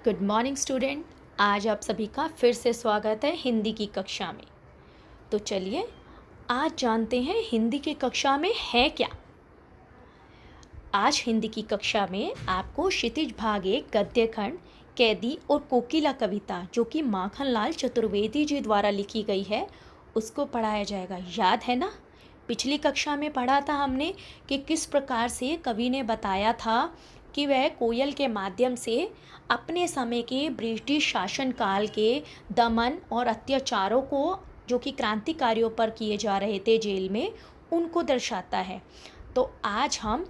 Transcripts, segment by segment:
Good morning student. आज आप सभी का फिर से स्वागत है हिंदी की कक्षा में। तो चलिए आज जानते हैं हिंदी की कक्षा में है क्या। आज हिंदी की कक्षा में आपको क्षितिज भाग एक गद्य खंड कैदी और कोकिला कविता जो कि माखनलाल चतुर्वेदी जी द्वारा लिखी गई है उसको पढ़ाया जाएगा। याद है ना, पिछली कक्षा में पढ़ा था हमने कि किस प्रकार से कवि ने बताया था कि वह कोयल के माध्यम से अपने समय के ब्रिटिश शासनकाल के दमन और अत्याचारों को जो कि क्रांतिकारियों पर किए जा रहे थे जेल में, उनको दर्शाता है। तो आज हम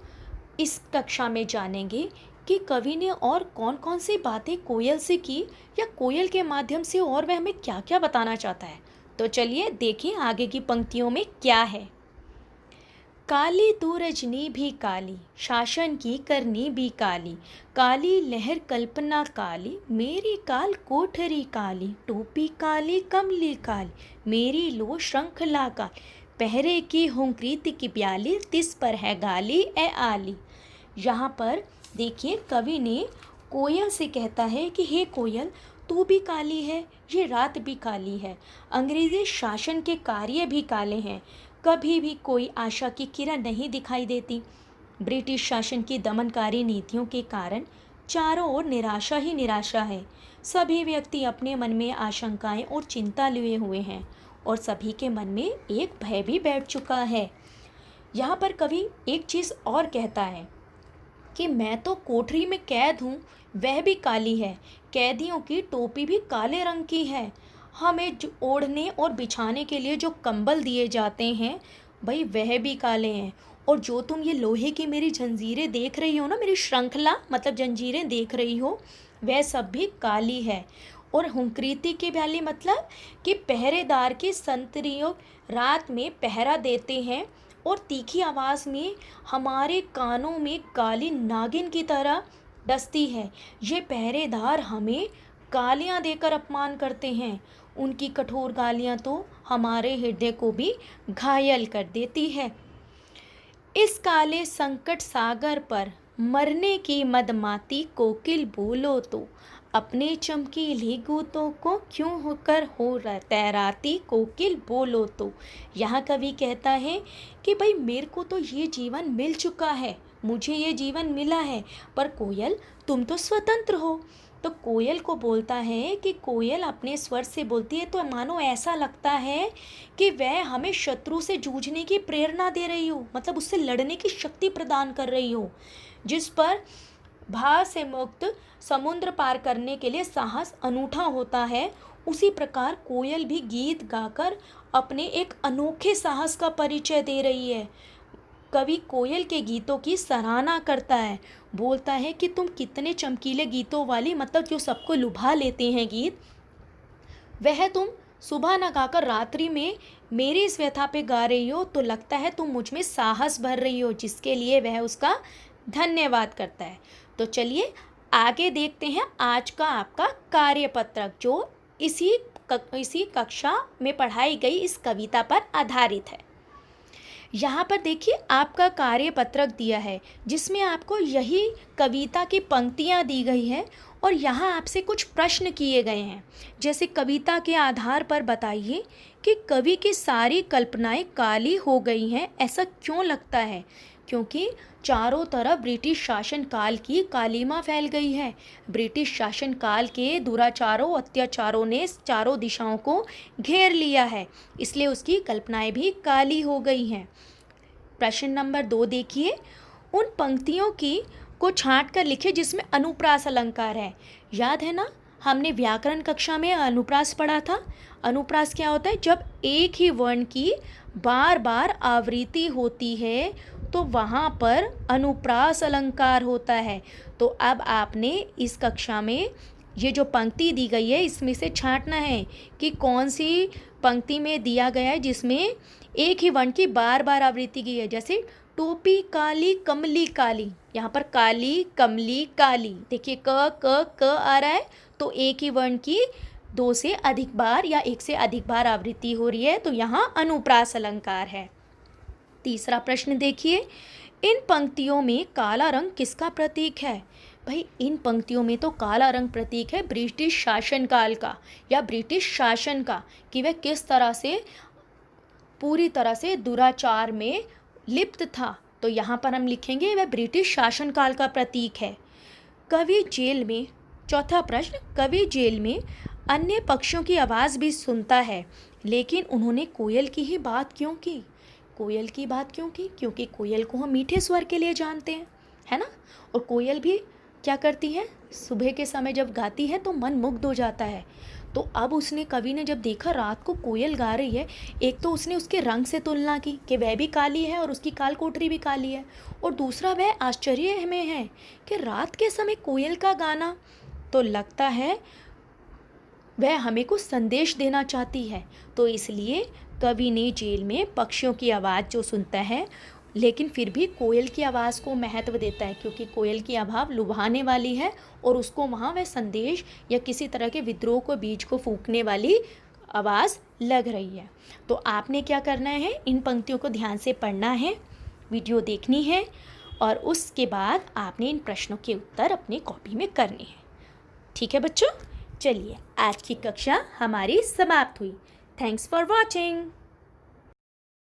इस कक्षा में जानेंगे कि कवि ने और कौन कौन सी बातें कोयल से की या कोयल के माध्यम से और वह हमें क्या क्या बताना चाहता है। तो चलिए देखें आगे की पंक्तियों में क्या है। काली तू रजनी भी काली, शासन की करनी भी काली, काली लहर कल्पना काली, मेरी काल कोठरी काली, टोपी काली कमली काली, मेरी लो श्रृंखला काली, पहरे की हूँ कृति की प्याली, तिस पर है गाली ए आली। यहाँ पर देखिए कवि ने कोयल से कहता है कि हे कोयल, तू भी काली है, ये रात भी काली है, अंग्रेजी शासन के कार्य भी काले हैं, कभी भी कोई आशा की किरण नहीं दिखाई देती। ब्रिटिश शासन की दमनकारी नीतियों के कारण चारों ओर निराशा ही निराशा है। सभी व्यक्ति अपने मन में आशंकाएं और चिंता लिए हुए हैं और सभी के मन में एक भय भी बैठ चुका है। यहाँ पर कवि एक चीज़ और कहता है कि मैं तो कोठरी में कैद हूँ, वह भी काली है, कैदियों की टोपी भी काले रंग की है, हमें जो ओढ़ने और बिछाने के लिए जो कंबल दिए जाते हैं भाई वह भी काले हैं, और जो तुम ये लोहे की मेरी जंजीरें देख रही हो ना, मेरी श्रृंखला मतलब जंजीरें देख रही हो, वह सब भी काली है। और हुंकृति की भ्याली मतलब कि पहरेदार के संतरियों रात में पहरा देते हैं और तीखी आवाज़ में हमारे कानों में काली नागिन की तरह डसती है। ये पहरेदार हमें गालियाँ देकर अपमान करते हैं, उनकी कठोर गालियाँ तो हमारे हृदय को भी घायल कर देती है। इस काले संकट सागर पर मरने की मदमाती कोकिल बोलो तो, अपने चमकीली गूतों को क्यों होकर हो तैराती कोकिल बोलो तो। यहाँ कवि कहता है कि भाई मेरे को तो ये जीवन मिल चुका है, मुझे ये जीवन मिला है, पर कोयल तुम तो स्वतंत्र हो। तो कोयल को बोलता है कि कोयल अपने स्वर से बोलती है तो मानो ऐसा लगता है कि वह हमें शत्रु से जूझने की प्रेरणा दे रही हो, मतलब उससे लड़ने की शक्ति प्रदान कर रही हो, जिस पर भार से मुक्त समुद्र पार करने के लिए साहस अनूठा होता है। उसी प्रकार कोयल भी गीत गाकर अपने एक अनोखे साहस का परिचय दे रही है। कवि कोयल के गीतों की सराहना करता है, बोलता है कि तुम कितने चमकीले गीतों वाली, मतलब जो सबको लुभा लेते हैं गीत, वह तुम सुबह न गाकर रात्रि में मेरी इस व्यथा पे गा रही हो, तो लगता है तुम मुझ में साहस भर रही हो, जिसके लिए वह उसका धन्यवाद करता है। तो चलिए आगे देखते हैं आज का आपका कार्यपत्रक जो इसी कक्षा में पढ़ाई गई इस कविता पर आधारित है। यहाँ पर देखिए आपका कार्यपत्रक दिया है जिसमें आपको यही कविता की पंक्तियाँ दी गई है और यहाँ आपसे कुछ प्रश्न किए गए हैं। जैसे कविता के आधार पर बताइए कि कवि की सारी कल्पनाएं काली हो गई हैं, ऐसा क्यों लगता है? क्योंकि चारों तरफ ब्रिटिश शासन काल की कालीमा फैल गई है। ब्रिटिश शासन काल के दुराचारों अत्याचारों ने चारों दिशाओं को घेर लिया है, इसलिए उसकी कल्पनाएं भी काली हो गई हैं। प्रश्न नंबर 2 देखिए, उन पंक्तियों की को छांट कर लिखे जिसमें अनुप्रास अलंकार है। याद है ना, हमने व्याकरण कक्षा में अनुप्रास पढ़ा था। अनुप्रास क्या होता है? जब एक ही वर्ण की बार बार आवृत्ति होती है तो वहाँ पर अनुप्रास अलंकार होता है। तो अब आपने इस कक्षा में ये जो पंक्ति दी गई है इसमें से छांटना है कि कौन सी पंक्ति में दिया गया है जिसमें एक ही वर्ण की बार बार आवृत्ति की है। जैसे टोपी काली कमली काली, यहाँ पर काली कमली काली, देखिए क आ रहा है, तो एक ही वर्ण की 2 से अधिक बार या 1 से अधिक बार आवृत्ति हो रही है, तो यहाँ अनुप्रास अलंकार है। तीसरा प्रश्न देखिए, इन पंक्तियों में काला रंग किसका प्रतीक है? भाई इन पंक्तियों में तो काला रंग प्रतीक है ब्रिटिश शासनकाल का या ब्रिटिश शासन का, कि वह किस तरह से पूरी तरह से दुराचार में लिप्त था। तो यहाँ पर हम लिखेंगे वह ब्रिटिश शासनकाल का प्रतीक है। कवि जेल में, चौथा प्रश्न, कवि जेल में अन्य पक्षियों की आवाज़ भी सुनता है, लेकिन उन्होंने कोयल की ही बात क्यों की? कोयल की बात क्यों की? क्योंकि कोयल को हम मीठे स्वर के लिए जानते हैं, है ना। और कोयल भी क्या करती है, सुबह के समय जब गाती है तो मन मुग्ध हो जाता है। तो अब उसने, कवि ने जब देखा रात को कोयल गा रही है, एक तो उसने उसके रंग से तुलना की कि वह भी काली है और उसकी काल कोठरी भी काली है, और दूसरा वह आश्चर्य में है कि रात के समय कोयल का गाना, तो लगता है वह हमें कुछ संदेश देना चाहती है। तो इसलिए कवि ने जेल में पक्षियों की आवाज़ जो सुनता है, लेकिन फिर भी कोयल की आवाज़ को महत्व देता है, क्योंकि कोयल की आवाज़ लुभाने वाली है और उसको वहाँ वह संदेश या किसी तरह के विद्रोह को, बीज को फूंकने वाली आवाज़ लग रही है। तो आपने क्या करना है, इन पंक्तियों को ध्यान से पढ़ना है, वीडियो देखनी है, और उसके बाद आपने इन प्रश्नों के उत्तर अपनी कॉपी में करने हैं। ठीक है बच्चों, चलिए आज की कक्षा हमारी समाप्त हुई। Thanks for watching.